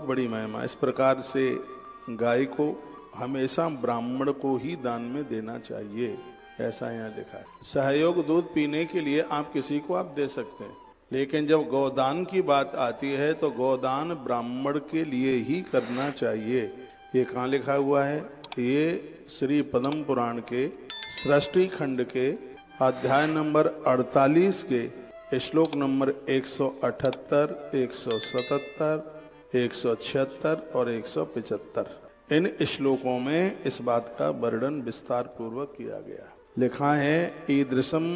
बड़ी महिमा। इस प्रकार से गाय को हमेशा ब्राह्मण को ही दान में देना चाहिए, ऐसा यहाँ लिखा है। सहयोग दूध पीने के लिए आप किसी को आप दे सकते हैं, लेकिन जब गोदान की बात आती है तो गोदान ब्राह्मण के लिए ही करना चाहिए। ये कहाँ लिखा हुआ है? ये श्री पद्म पुराण के सृष्टि खंड के अध्याय नंबर 48 के श्लोक नंबर 178, 177, 176 और 175, इन श्लोकों में इस बात का वर्णन विस्तार पूर्वक किया गया। लिखा है, ईदृशम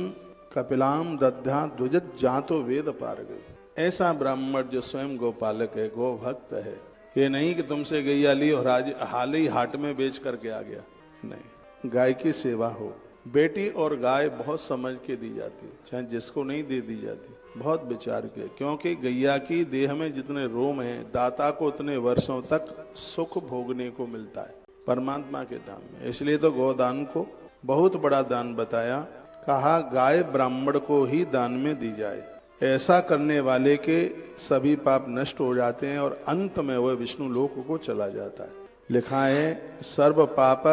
कपिलाम दध्या द्विजत जातो वेद पार गई। ऐसा ब्राह्मण जो स्वयं गोपालक है, गो भक्त है, ये नहीं कि तुमसे गैया ली और आज हाल ही हाट में बेच करके आ गया, नहीं। गाय की सेवा हो। बेटी और गाय बहुत समझ के दी जाती है, चाहे जिसको नहीं दे दी जाती, बहुत विचार के, क्योंकि गैया की देह में जितने रोम हैं, दाता को उतने वर्षों तक सुख भोगने को मिलता है परमात्मा के धाम में। इसलिए तो गोदान को बहुत बड़ा दान बताया, कहा गाय ब्राह्मण को ही दान में दी जाए। ऐसा करने वाले के सभी पाप नष्ट हो जाते हैं और अंत में वह विष्णु लोक को चला जाता है। लिखा है, सर्व पाप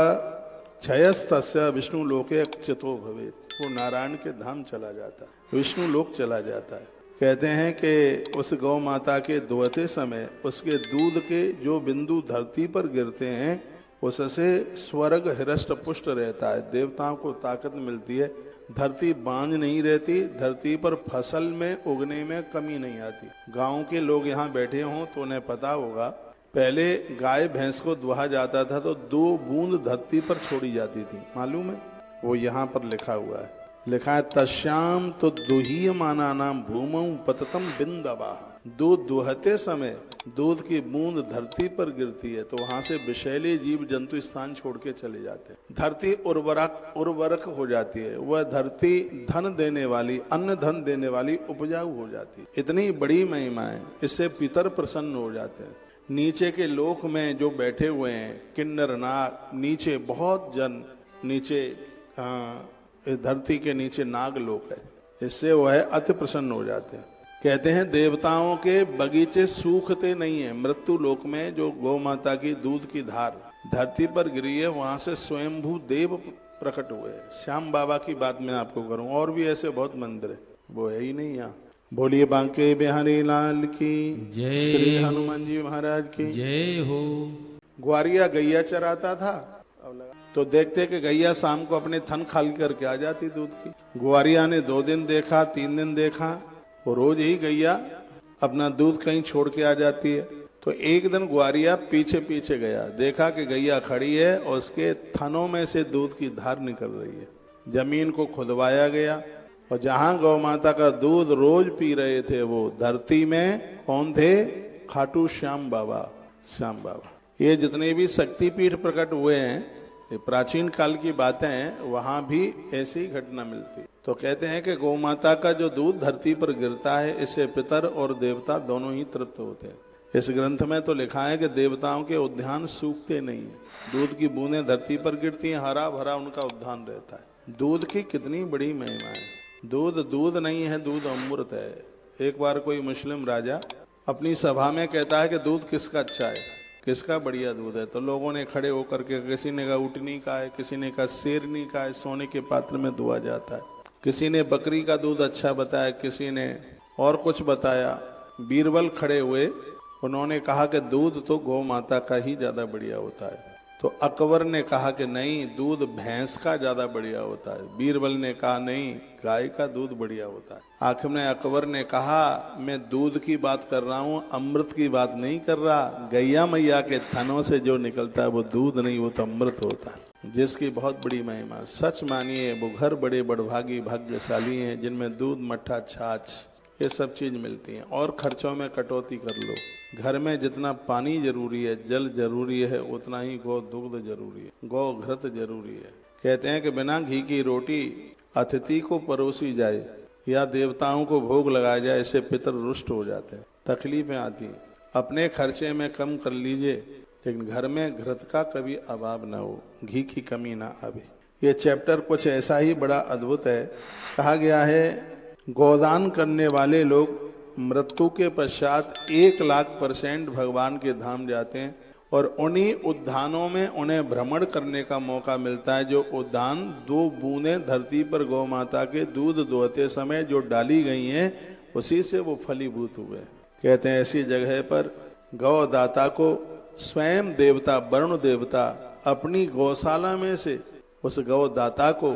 क्षयस्तस्य विष्णु लोके चितो भवेत्, वो नारायण के धाम चला जाता है, विष्णु लोक चला जाता है। कहते हैं कि उस गौ माता के दुहते समय उसके दूध के जो बिंदु धरती पर गिरते हैं, उससे स्वर्ग हृष्ट पुष्ट रहता है, देवताओं को ताकत मिलती है, धरती बांझ नहीं रहती, धरती पर फसल में उगने में कमी नहीं आती। गांव के लोग यहाँ बैठे हों तो उन्हें पता होगा, पहले गाय भैंस को दुहा जाता था तो 2 बूंद धरती पर छोड़ी जाती थी, मालूम है? वो यहाँ पर लिखा हुआ है। लिखा है, तस्याम तो दुहीयमाना नाम भूमौ पततम बिंदवा। दूध दुहते समय दूध की बूंद धरती पर गिरती है तो वहां से विषैले जीव जंतु स्थान छोड़ के चले जाते हैं। धरती उर्वरक हो जाती है, वह धरती धन देने वाली, अन्न धन देने वाली उपजाऊ हो जाती है। इतनी बड़ी महिमा है, इससे पितर प्रसन्न हो जाते हैं। नीचे के लोक में जो बैठे हुए हैं किन्नर नाग, नीचे बहुत जन, नीचे धरती के नीचे नाग लोक है, इससे वह अति प्रसन्न हो जाते हैं। कहते हैं देवताओं के बगीचे सूखते नहीं है। मृत्यु लोक में जो गौ माता की दूध की धार धरती पर गिरी है, वहां से स्वयंभू देव प्रकट हुए। श्याम बाबा की बात मैं आपको करूं, और भी ऐसे बहुत मंदिर है, वो है ही नहीं यहाँ। बोलिए बांके बिहारी लाल की जय, श्री हनुमान जी महाराज की जय हो। ग्वारिया गैया चराता था, तो देखते कि गैया शाम को अपने थन खाली करके आ जाती दूध की। ग्वारिया ने 2 दिन देखा, 3 दिन देखा, वो रोज ही गैया अपना दूध कहीं छोड़ के आ जाती है। तो एक दिन ग्वारिया पीछे पीछे गया, देखा कि गैया खड़ी है और उसके थनों में से दूध की धार निकल रही है। जमीन को खुदवाया गया और जहां गौ माता का दूध रोज पी रहे थे, वो धरती में कौन थे? खाटू श्याम बाबा। श्याम बाबा, ये जितने भी शक्तिपीठ प्रकट हुए हैं, ये प्राचीन काल की बातें हैं, वहां भी ऐसी घटना मिलती। तो कहते हैं कि गौ माता का जो दूध धरती पर गिरता है, इससे पितर और देवता दोनों ही तृप्त होते हैं। इस ग्रंथ में तो लिखा है कि देवताओं के उद्यान सूखते नहीं है, दूध की बूंदें धरती पर गिरती हैं, हरा भरा उनका उद्यान रहता है। दूध की कितनी बड़ी महिमा है। दूध नहीं है, दूध अमृत है। एक बार कोई मुस्लिम राजा अपनी सभा में कहता है कि दूध किसका अच्छा है, किसका बढ़िया दूध है। तो लोगों ने खड़े होकर के, किसी ने कहा ऊँटनी का है, किसी ने कहा शेरनी का है, सोने के पात्र में दुआ जाता है, किसी ने बकरी का दूध अच्छा बताया, किसी ने और कुछ बताया। बीरबल खड़े हुए, उन्होंने कहा कि दूध तो गौ माता का ही ज्यादा बढ़िया होता है। तो अकबर ने कहा कि नहीं, दूध भैंस का ज्यादा बढ़िया होता है। बीरबल ने कहा नहीं, गाय का दूध बढ़िया होता है। आखिर में अकबर ने कहा, मैं दूध की बात कर रहा हूँ, अमृत की बात नहीं कर रहा। गैया मैया के थनों से जो निकलता है वो दूध नहीं, वो तो अमृत होता है, जिसकी बहुत बड़ी महिमा। सच मानिए, वो घर बड़े बड़भागी भाग्यशाली हैं जिनमें दूध, मट्ठा, छाछ ये सब चीज मिलती हैं। और खर्चों में कटौती कर लो, घर में जितना पानी जरूरी है, जल जरूरी है, उतना ही गौ दुग्ध जरूरी है, गौ घृत जरूरी है। कहते हैं कि बिना घी की रोटी अतिथि को परोसी जाए या देवताओं को भोग लगाया जाए, इससे पितर रुष्ट हो जाते हैं, तकलीफें आती हैं। अपने खर्चे में कम कर लीजिए, लेकिन घर में घृत का कभी अभाव ना हो, घी की कमी ना आवे। ये चैप्टर कुछ ऐसा ही बड़ा अद्भुत है। कहा गया है, गोदान करने वाले लोग मृत्यु के पश्चात 1,00,000% भगवान के धाम जाते हैं और उन्हीं उद्यानों में उन्हें भ्रमण करने का मौका मिलता है। जो उद्यान 2 बूंदें धरती पर गौ माता के दूध दोहते समय जो डाली गई हैं, उसी से वो फलीभूत हुए। कहते हैं ऐसी जगह पर गौदाता को स्वयं देवता वरुण देवता अपनी गौशाला में से उस गौदाता को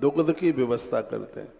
दुग्ध की व्यवस्था करते हैं।